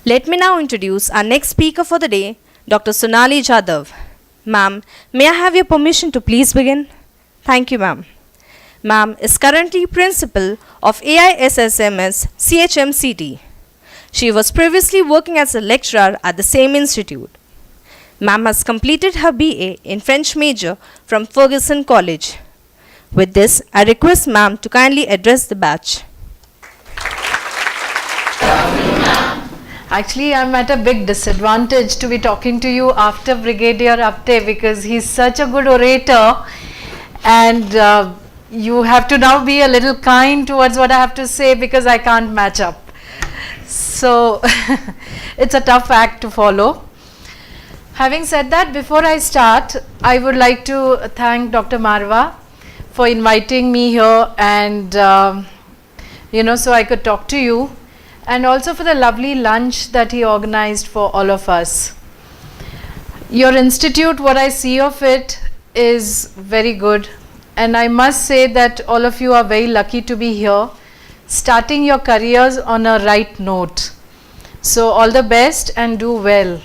Let me now introduce our next speaker for the day, Dr. Sonali Jadhav. Ma'am, may I have your permission to please begin? Thank you, ma'am. Ma'am is currently principal of AISSMS CHMCT. She was previously working as a lecturer at the same institute. Ma'am has completed her BA in French major from Fergusson College. With this, I request ma'am to kindly address the batch. Actually, I'm at a big disadvantage to be talking to you after Brigadier Apte because he's such a good orator, and you have to now be a little kind towards what I have to say because I can't match up. So it's a tough act to follow. Having said that, before I start, I would like to thank Dr. Marwa for inviting me here and so I could talk to you, and also for the lovely lunch that he organized for all of us. Your institute, what I see of it is very good, and I must say that all of you are very lucky to be here, starting your careers on a right note. So all the best and do well.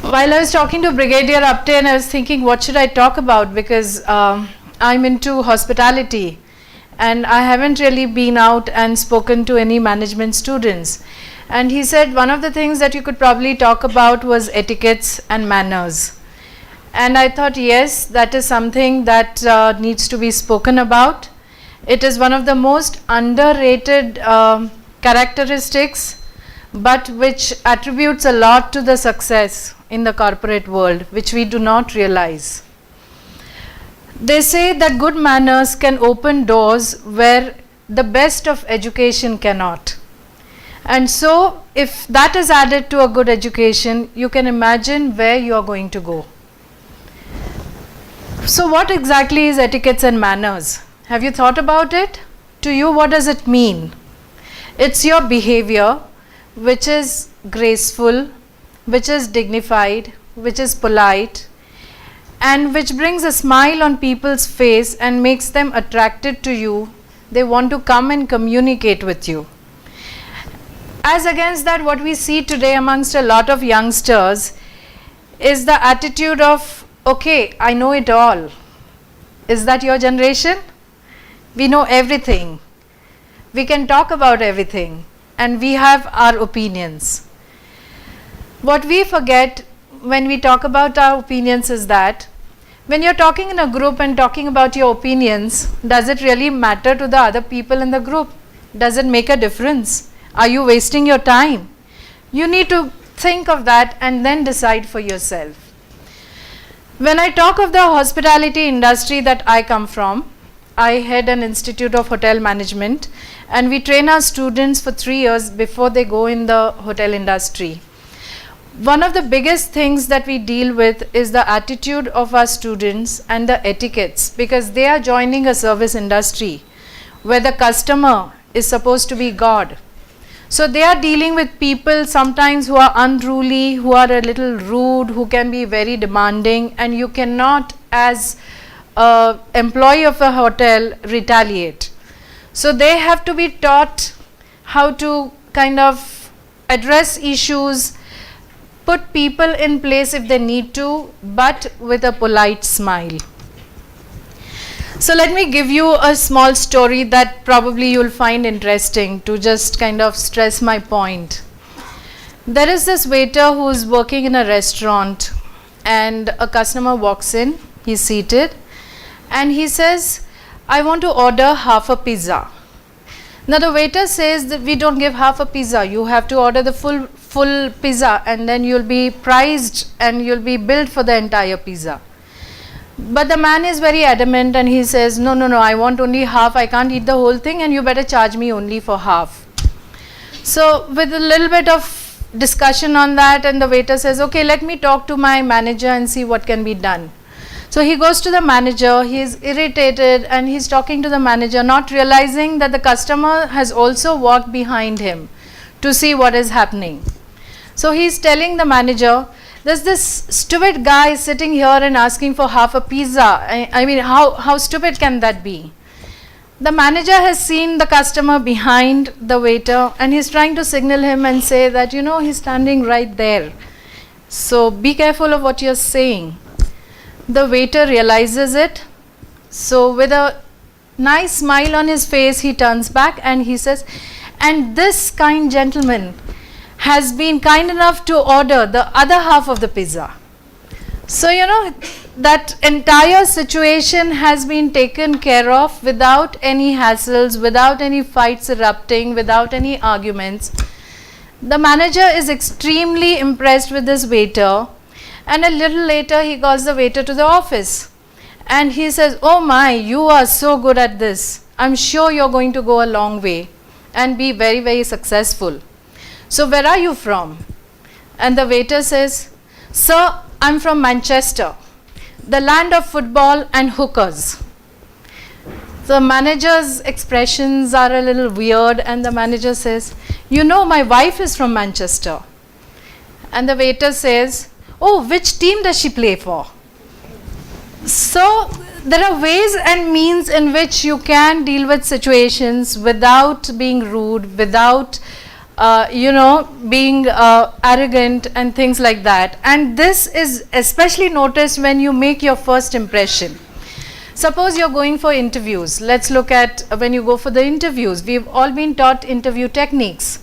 While I was talking to Brigadier Apte, and I was thinking what should I talk about, because I'm into hospitality and I haven't really been out and spoken to any management students. And he said one of the things that you could probably talk about was etiquettes and manners. And I thought, yes, that is something that needs to be spoken about. It is one of the most underrated characteristics, but which attributes a lot to the success in the corporate world, which we do not realize. They say that good manners can open doors where the best of education cannot. And so, if that is added to a good education, you can imagine where you are going to go. So, what exactly is etiquettes and manners? Have you thought about it? To you, what does it mean? It's your behavior which is graceful, which is dignified, which is polite, and which brings a smile on people's face and makes them attracted to you. They want to come and communicate with you. As against that, what we see today amongst a lot of youngsters is the attitude of, okay, I know it all. Is that your generation? We know everything. We can talk about everything, and we have our opinions. What we forget when we talk about our opinions is that when you're talking in a group and talking about your opinions, does it really matter to the other people in the group? Does it make a difference? Are you wasting your time? You need to think of that and then decide for yourself. When I talk of the hospitality industry that I come from, I head an institute of hotel management, and we train our students for 3 years before they go in the hotel industry. One of the biggest things that we deal with is the attitude of our students and the etiquettes, because they are joining a service industry where the customer is supposed to be God. So they are dealing with people sometimes who are unruly, who are a little rude, who can be very demanding, and you cannot, as an employee of a hotel, retaliate. So they have to be taught how to kind of address issues, put people in place if they need to, but with a polite smile. So let me give you a small story that probably you'll find interesting to just kind of stress my point. There is this waiter who is working in a restaurant, and a customer walks in, he's seated, and he says, I want to order half a pizza. Now the waiter says that we don't give half a pizza, you have to order the full pizza, and then you'll be priced and you'll be billed for the entire pizza. But the man is very adamant and he says, no, I want only half, I can't eat the whole thing, and you better charge me only for half. So with a little bit of discussion on that, and the waiter says, okay, let me talk to my manager and see what can be done. So he goes to the manager, he is irritated, and he's talking to the manager, not realizing that the customer has also walked behind him to see what is happening. So he's telling the manager, there's this stupid guy sitting here and asking for half a pizza. I mean, how stupid can that be? The manager has seen the customer behind the waiter and he's trying to signal him and say that, he's standing right there. So be careful of what you're saying. The waiter realizes it. So with a nice smile on his face, he turns back and he says, and this kind gentleman has been kind enough to order the other half of the pizza. So, that entire situation has been taken care of without any hassles, without any fights erupting, without any arguments. The manager is extremely impressed with this waiter, and a little later he calls the waiter to the office and he says, oh my, you are so good at this. I'm sure you're going to go a long way and be very, very successful. So where are you from? And the waiter says, sir, I'm from Manchester, the land of football and hookers. The manager's expressions are a little weird and the manager says, my wife is from Manchester. And the waiter says, oh, which team does she play for? So there are ways and means in which you can deal with situations without being rude, without being arrogant and things like that. And this is especially noticed when you make your first impression. Suppose you're going for interviews. Let's look at when you go for the interviews. We've all been taught interview techniques.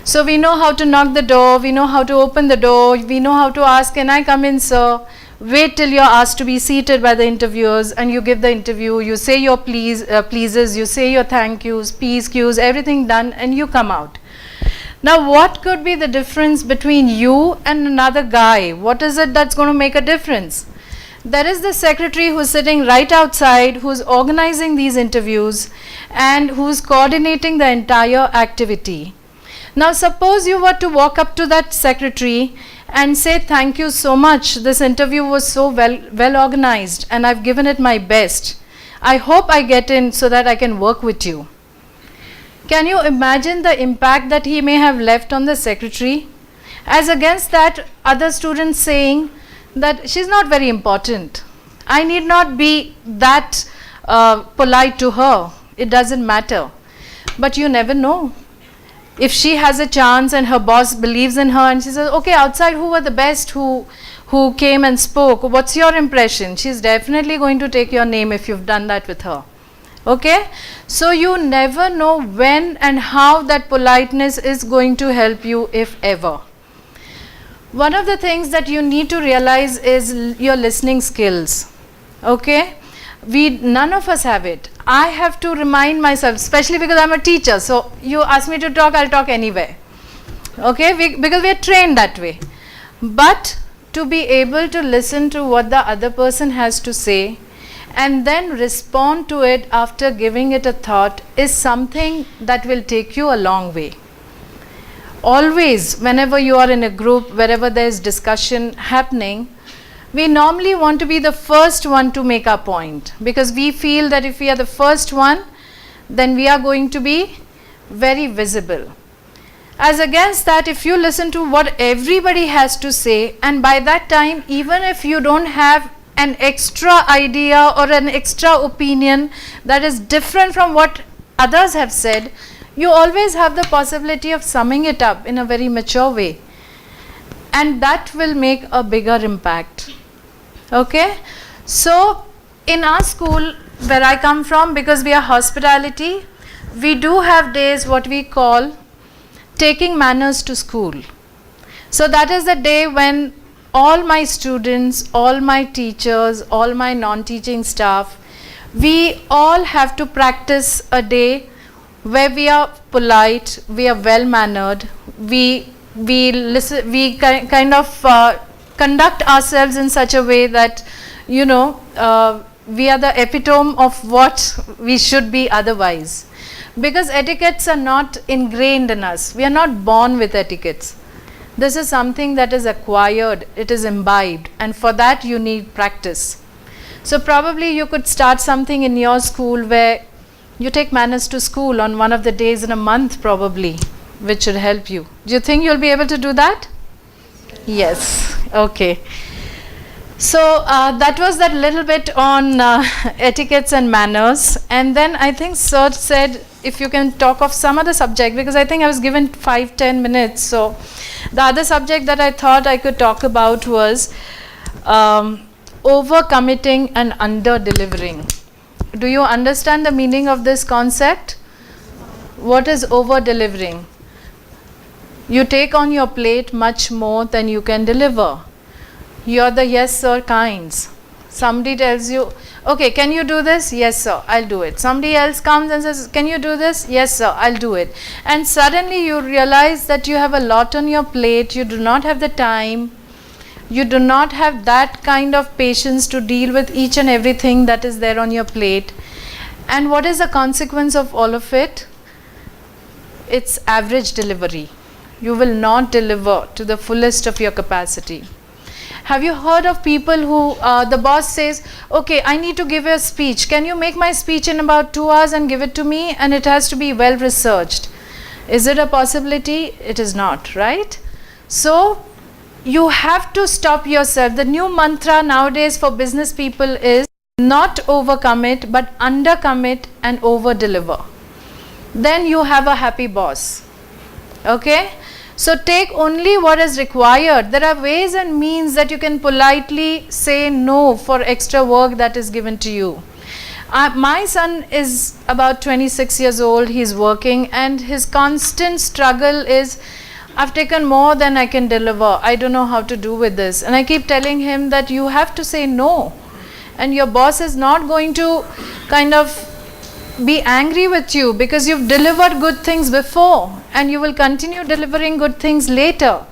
So we know how to knock the door, we know how to open the door, we know how to ask, can I come in, sir? Wait till you're asked to be seated by the interviewers and you give the interview, you say your pleases, you say your thank yous, peace cues, everything done and you come out. Now what could be the difference between you and another guy? What is it that's going to make a difference? There is the secretary who's sitting right outside, who's organizing these interviews and who's coordinating the entire activity. Now suppose you were to walk up to that secretary and say, thank you so much, this interview was so well organized and I've given it my best. I hope I get in so that I can work with you. Can you imagine the impact that he may have left on the secretary? As against that, other students saying that she's not very important. I need not be that polite to her. It doesn't matter. But you never know. If she has a chance and her boss believes in her and she says, okay, outside who were the best who came and spoke? What's your impression? She's definitely going to take your name if you've done that with her. Okay? So you never know when and how that politeness is going to help you, if ever. One of the things that you need to realize is your listening skills. Okay? None of us have it. I have to remind myself, especially because I'm a teacher. So you ask me to talk, I'll talk anywhere. Okay? Because we are trained that way. But to be able to listen to what the other person has to say and then respond to it after giving it a thought is something that will take you a long way. Always, whenever you are in a group, wherever there is discussion happening, we normally want to be the first one to make our point because we feel that if we are the first one, then we are going to be very visible. As against that, if you listen to what everybody has to say, and by that time, even if you don't have an extra idea or an extra opinion that is different from what others have said, you always have the possibility of summing it up in a very mature way. And that will make a bigger impact. Okay? So, in our school, where I come from, because we are hospitality, we do have days what we call taking manners to school. So that is the day when all my students, all my teachers, all my non-teaching staff, we all have to practice a day where we are polite, we are well-mannered, we listen, we kind of conduct ourselves in such a way that, we are the epitome of what we should be otherwise. Because etiquettes are not ingrained in us. We are not born with etiquettes. This is something that is acquired, it is imbibed, and for that you need practice. So probably you could start something in your school where you take manners to school on one of the days in a month probably, which should help you. Do you think you'll be able to do that? Yes. Okay. So that was that little bit on etiquettes and manners. And then I think Sir said if you can talk of some other subject, because I think I was given 5-10 minutes. So the other subject that I thought I could talk about was over-committing and under-delivering. Do you understand the meaning of this concept? What is over-delivering? You take on your plate much more than you can deliver. You're the yes sir kinds. Somebody tells you, okay, can you do this? Yes sir, I'll do it. Somebody else comes and says, can you do this? Yes sir, I'll do it. And suddenly you realize that you have a lot on your plate, you do not have the time, you do not have that kind of patience to deal with each and everything that is there on your plate. And what is the consequence of all of it? It's average delivery. You will not deliver to the fullest of your capacity. Have you heard of people who the boss says, okay, I need to give a speech. Can you make my speech in about 2 hours and give it to me? And it has to be well researched. Is it a possibility? It is not, right? So you have to stop yourself. The new mantra nowadays for business people is not overcommit, but undercommit and over deliver. Then you have a happy boss. Okay? So take only what is required. There are ways and means that you can politely say no for extra work that is given to you. My son is about 26 years old. He's working and his constant struggle is, I've taken more than I can deliver. I don't know how to do with this. And I keep telling him that you have to say no. And your boss is not going to kind of be angry with you because you've delivered good things before and you will continue delivering good things later.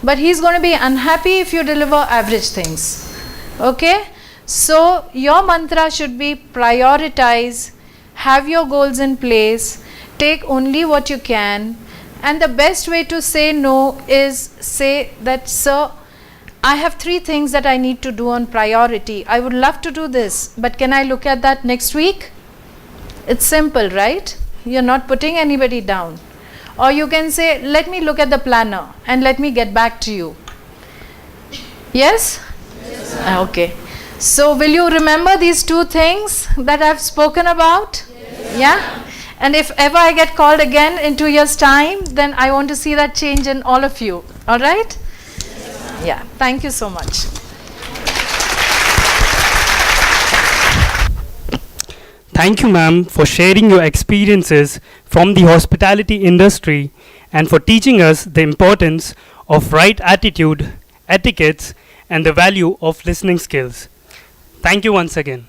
But he's going to be unhappy if you deliver average things. Okay? So your mantra should be prioritize, have your goals in place, take only what you can. And the best way to say no is say that, sir, I have 3 things that I need to do on priority. I would love to do this, but can I look at that next week? It's simple, right? You're not putting anybody down. Or you can say, let me look at the planner and let me get back to you. Yes? Yes, okay. So will you remember these 2 things that I've spoken about? Yes. Yeah? And if ever I get called again in 2 years' time, then I want to see that change in all of you. All right? Yes. Yeah. Thank you so much. Thank you, ma'am, for sharing your experiences from the hospitality industry and for teaching us the importance of right attitude, etiquettes, and the value of listening skills. Thank you once again.